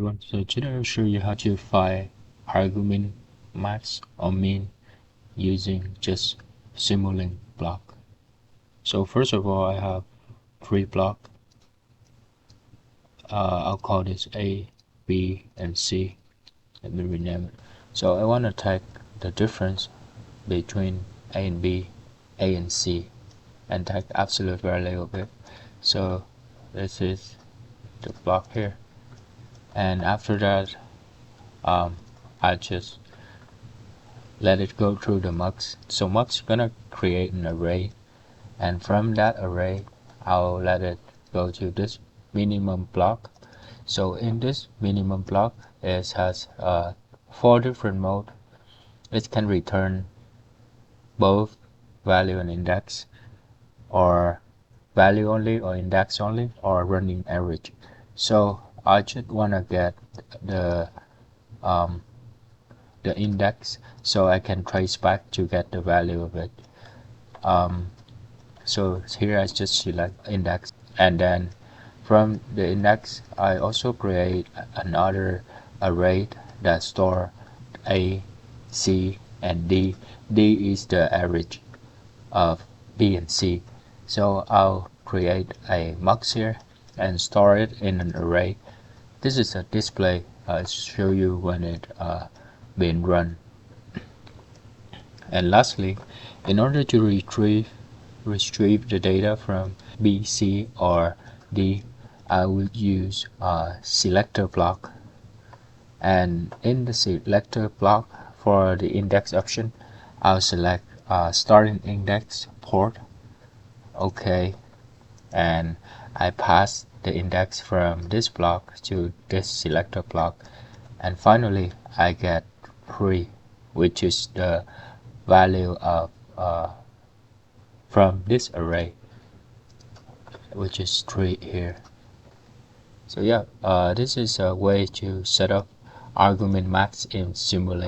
everyone, so today I'll show you how to find argument max or min using just Simulink block. So first of all, I have 3 blocks. I'll call this A, B, and C. Let me rename it. So I want to take the difference between A and B, A and C, and take absolute value of it. So this is the block here. And after that, I just let it go through the mux. So mux gonna create an array, and from that array I'll let it go to this minimum block. So in this minimum block, it has 4 different modes. It can return both value and index, or value only, or index only, or running average. So I just wanna get the index, so I can trace back to get the value of it. So here I just select index, and then from the index I also create another array that store A, C, and D. D is the average of B and C. So I'll create a mux here and store it in an array. This is a display. I'll show you when it been run. And lastly, in order to retrieve the data from B, C, or D, I will use a selector block. And in the selector block, for the index option, I'll select starting index port. OK, and I pass the index from this block to this selector block, and finally I get 3, which is the value of from this array, which is 3 here. So yeah, this is a way to set up argument max in Simulink.